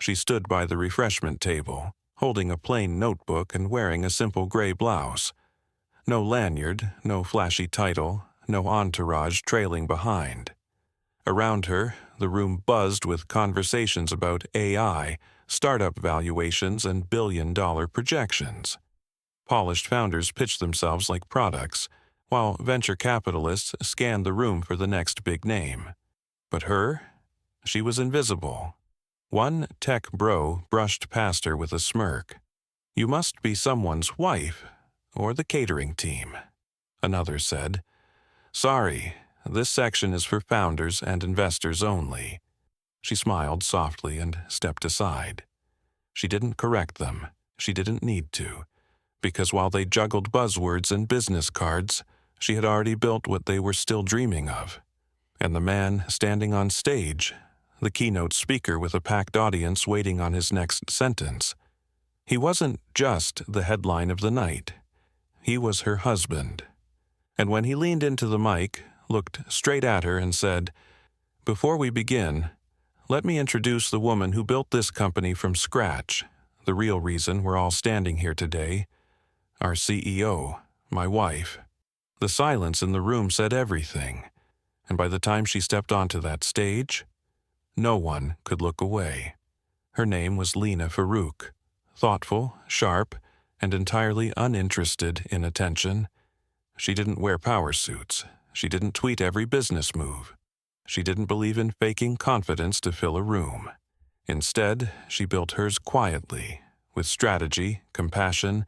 She stood by the refreshment table, holding a plain notebook and wearing a simple gray blouse. No lanyard, no flashy title, no entourage trailing behind. Around her, the room buzzed with conversations about AI, startup valuations, and billion-dollar projections. Polished founders pitched themselves like products, while venture capitalists scanned the room for the next big name. But her? She was invisible. One tech bro brushed past her with a smirk. "You must be someone's wife, or the catering team." Another said, "Sorry, this section is for founders and investors only." She smiled softly and stepped aside. She didn't correct them. She didn't need to, because while they juggled buzzwords and business cards, she had already built what they were still dreaming of. And the man standing on stage, the keynote speaker with a packed audience waiting on his next sentence, he wasn't just the headline of the night. He was her husband. And when he leaned into the mic, looked straight at her and said, "Before we begin, let me introduce the woman who built this company from scratch, the real reason we're all standing here today, our CEO, my wife." The silence in the room said everything, and by the time she stepped onto that stage, no one could look away. Her name was Lena Farouk, thoughtful, sharp, and entirely uninterested in attention. She didn't wear power suits. She didn't tweet every business move. She didn't believe in faking confidence to fill a room. Instead, she built hers quietly, with strategy, compassion,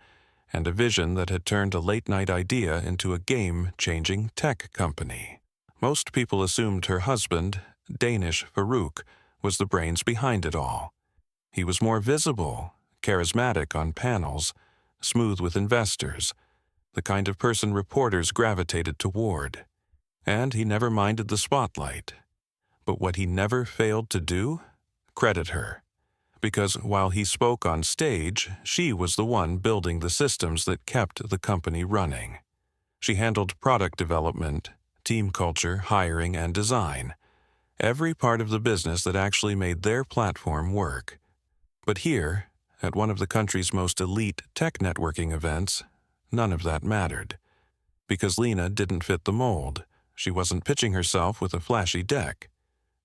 and a vision that had turned a late-night idea into a game-changing tech company. Most people assumed her husband, Danish Farouk, was the brains behind it all. He was more visible, charismatic on panels, smooth with investors, the kind of person reporters gravitated toward. And he never minded the spotlight. But what he never failed to do? Credit her. Because while he spoke on stage, she was the one building the systems that kept the company running. She handled product development, team culture, hiring, and design. Every part of the business that actually made their platform work. But here, at one of the country's most elite tech networking events, none of that mattered. Because Lena didn't fit the mold. She wasn't pitching herself with a flashy deck.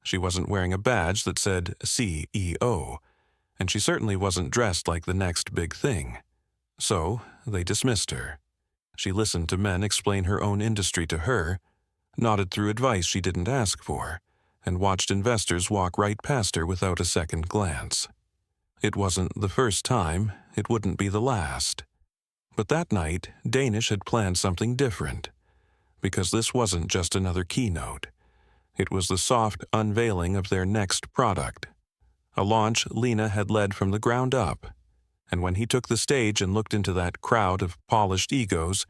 She wasn't wearing a badge that said CEO, and she certainly wasn't dressed like the next big thing. So, they dismissed her. She listened to men explain her own industry to her, nodded through advice she didn't ask for, and watched investors walk right past her without a second glance. It wasn't the first time, it wouldn't be the last. But that night, Danish had planned something different. Because this wasn't just another keynote. It was the soft unveiling of their next product. A launch Lena had led from the ground up. And when he took the stage and looked into that crowd of polished egos,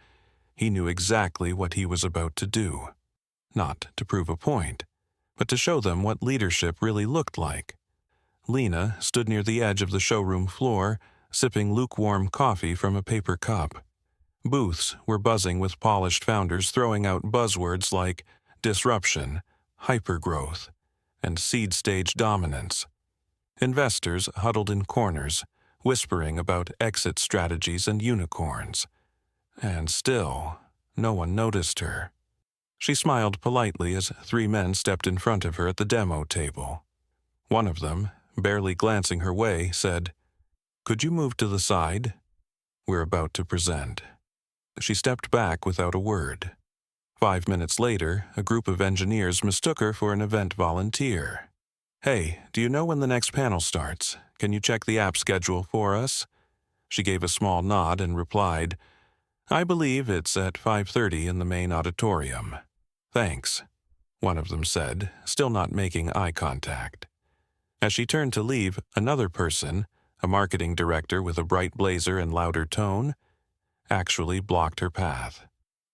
he knew exactly what he was about to do. Not to prove a point, but to show them what leadership really looked like. Lena stood near the edge of the showroom floor, sipping lukewarm coffee from a paper cup. Booths were buzzing with polished founders throwing out buzzwords like disruption, hypergrowth, and seed stage dominance. Investors huddled in corners, whispering about exit strategies and unicorns. And still, no one noticed her. She smiled politely as 3 men stepped in front of her at the demo table. One of them, barely glancing her way, said, "Could you move to the side? We're about to present." She stepped back without a word. 5 minutes later, a group of engineers mistook her for an event volunteer. "Hey, do you know when the next panel starts? Can you check the app schedule for us?" She gave a small nod and replied, "I believe it's at 5:30 in the main auditorium." "Thanks," one of them said, still not making eye contact. As she turned to leave, another person, a marketing director with a bright blazer and louder tone, actually blocked her path.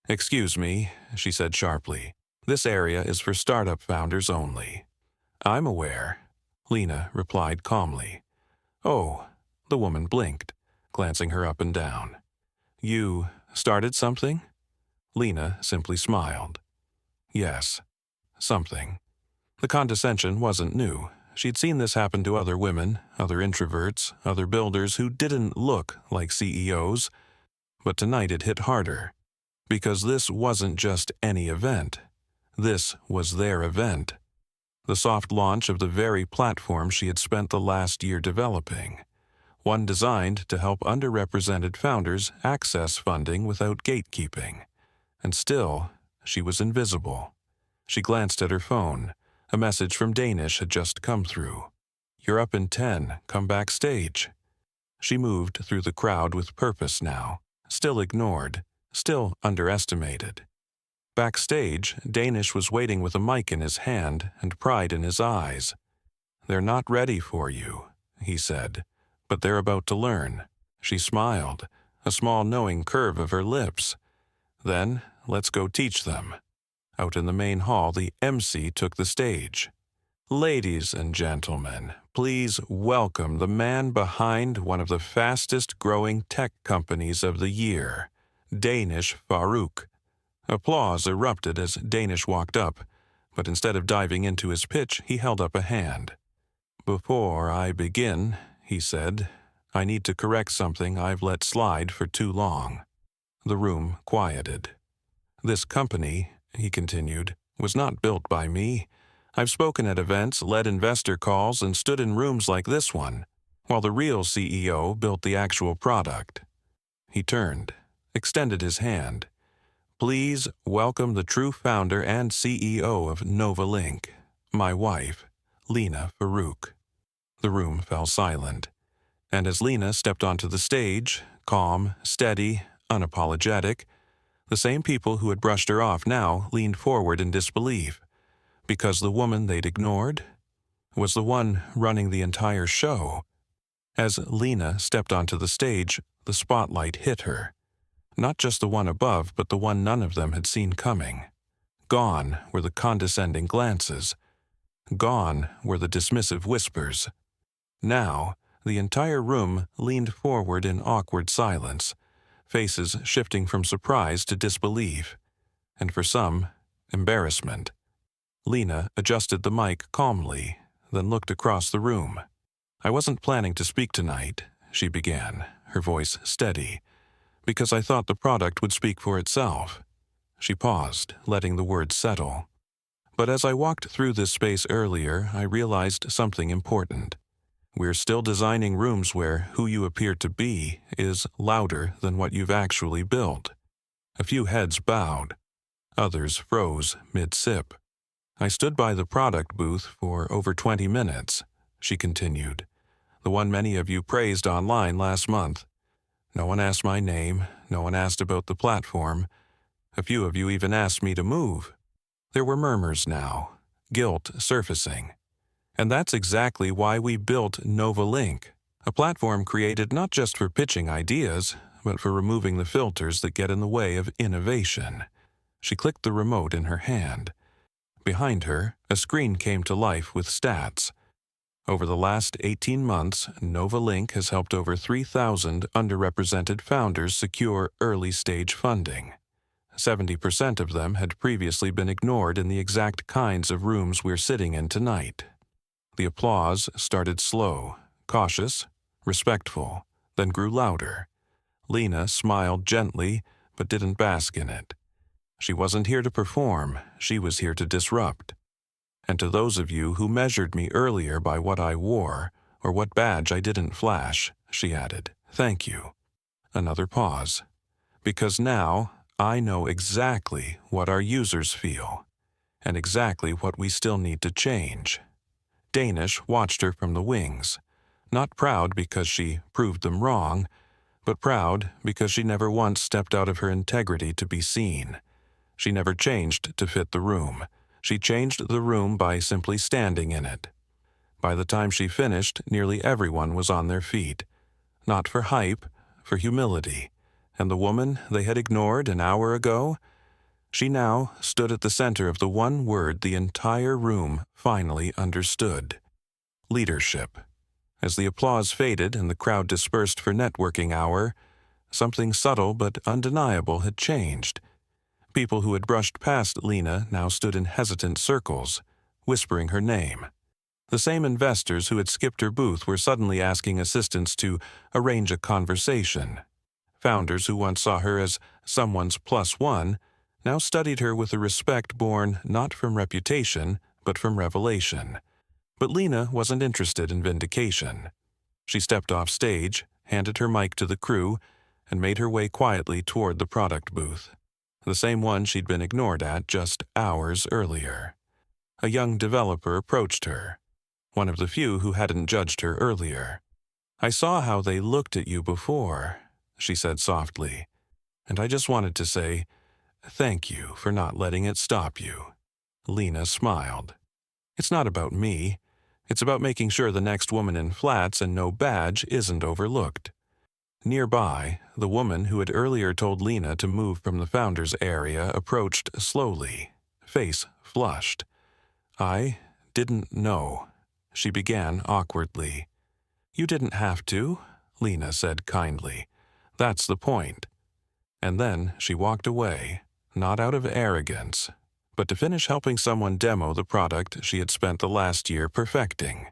"Excuse me," she said sharply. "This area is for startup founders only." "I'm aware," Lena replied calmly. "Oh," the woman blinked, glancing her up and down. "You started something?" Lena simply smiled. "Yes, something." The condescension wasn't new. She'd seen this happen to other women, other introverts, other builders who didn't look like CEOs, but tonight it hit harder. Because this wasn't just any event. This was their event. The soft launch of the very platform she had spent the last year developing. One designed to help underrepresented founders access funding without gatekeeping. And still, she was invisible. She glanced at her phone. A message from Danish had just come through. "You're up in 10. Come backstage." She moved through the crowd with purpose now, still ignored, still underestimated. Backstage, Danish was waiting with a mic in his hand and pride in his eyes. "They're not ready for you," he said, "but they're about to learn." She smiled, a small knowing curve of her lips. "Then, let's go teach them." Out in the main hall, the MC took the stage. "Ladies and gentlemen, please welcome the man behind one of the fastest-growing tech companies of the year, Danish Farouk." Applause erupted as Danish walked up, but instead of diving into his pitch, he held up a hand. "Before I begin," he said, "I need to correct something I've let slide for too long." The room quieted. "This company," he continued, "was not built by me. I've spoken at events, led investor calls, and stood in rooms like this one, while the real CEO built the actual product." He turned, extended his hand. "Please welcome the true founder and CEO of Novalink, my wife, Lena Farouk." The room fell silent, and as Lena stepped onto the stage, calm, steady, unapologetic, the same people who had brushed her off now leaned forward in disbelief, because the woman they'd ignored was the one running the entire show. As Lena stepped onto the stage, the spotlight hit her. Not just the one above, but the one none of them had seen coming. Gone were the condescending glances. Gone were the dismissive whispers. Now, the entire room leaned forward in awkward silence, faces shifting from surprise to disbelief, and for some, embarrassment. Lena adjusted the mic calmly, then looked across the room. "I wasn't planning to speak tonight," she began, her voice steady, "because I thought the product would speak for itself." She paused, letting the words settle. "But as I walked through this space earlier, I realized something important. We're still designing rooms where who you appear to be is louder than what you've actually built." A few heads bowed. Others froze mid-sip. "I stood by the product booth for over 20 minutes, she continued. "The one many of you praised online last month. No one asked my name, no one asked about the platform. A few of you even asked me to move." There were murmurs now, guilt surfacing. "And that's exactly why we built Novalink, a platform created not just for pitching ideas, but for removing the filters that get in the way of innovation." She clicked the remote in her hand. Behind her, a screen came to life with stats. Over the last 18 months, Novalink has helped over 3,000 underrepresented founders secure early-stage funding. 70% of them had previously been ignored in the exact kinds of rooms we're sitting in tonight. The applause started slow, cautious, respectful, then grew louder. Lena smiled gently, but didn't bask in it. She wasn't here to perform, she was here to disrupt. "And to those of you who measured me earlier by what I wore, or what badge I didn't flash," she added, "thank you." Another pause. "Because now, I know exactly what our users feel, and exactly what we still need to change." Danish watched her from the wings, not proud because she proved them wrong, but proud because she never once stepped out of her integrity to be seen. She never changed to fit the room. She changed the room by simply standing in it. By the time she finished, nearly everyone was on their feet. Not for hype, for humility. And the woman they had ignored an hour ago? She now stood at the center of the one word the entire room finally understood. Leadership. As the applause faded and the crowd dispersed for networking hour, something subtle but undeniable had changed. People who had brushed past Lena now stood in hesitant circles, whispering her name. The same investors who had skipped her booth were suddenly asking assistants to arrange a conversation. Founders who once saw her as someone's plus one now studied her with a respect born not from reputation, but from revelation. But Lena wasn't interested in vindication. She stepped off stage, handed her mic to the crew, and made her way quietly toward the product booth, the same one she'd been ignored at just hours earlier. A young developer approached her, one of the few who hadn't judged her earlier. "I saw how they looked at you before," she said softly, "and I just wanted to say, thank you for not letting it stop you." Lena smiled. "It's not about me. It's about making sure the next woman in flats and no badge isn't overlooked." Nearby, the woman who had earlier told Lena to move from the founder's area approached slowly, face flushed. "I didn't know," she began awkwardly. "You didn't have to," Lena said kindly. "That's the point." And then she walked away, not out of arrogance, but to finish helping someone demo the product she had spent the last year perfecting.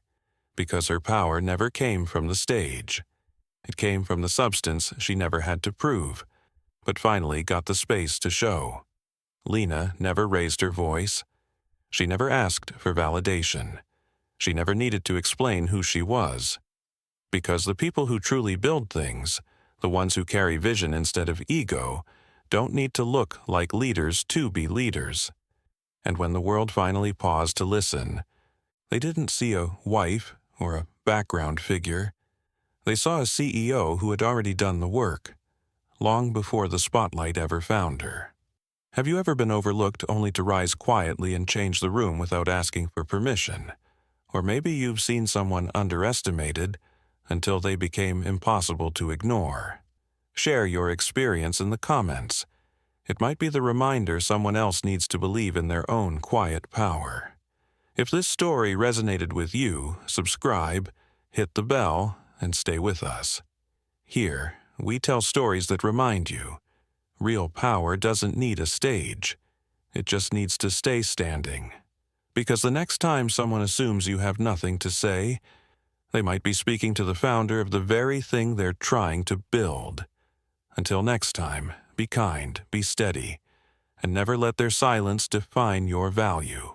Because her power never came from the stage. It came from the substance she never had to prove, but finally got the space to show. Lena never raised her voice. She never asked for validation. She never needed to explain who she was. Because the people who truly build things, the ones who carry vision instead of ego, don't need to look like leaders to be leaders. And when the world finally paused to listen, they didn't see a wife or a background figure. They saw a CEO who had already done the work, long before the spotlight ever found her. Have you ever been overlooked only to rise quietly and change the room without asking for permission? Or maybe you've seen someone underestimated until they became impossible to ignore. Share your experience in the comments. It might be the reminder someone else needs to believe in their own quiet power. If this story resonated with you, subscribe, hit the bell, and stay with us. Here, we tell stories that remind you, real power doesn't need a stage. It just needs to stay standing. Because the next time someone assumes you have nothing to say, they might be speaking to the founder of the very thing they're trying to build. Until next time, be kind, be steady, and never let their silence define your value.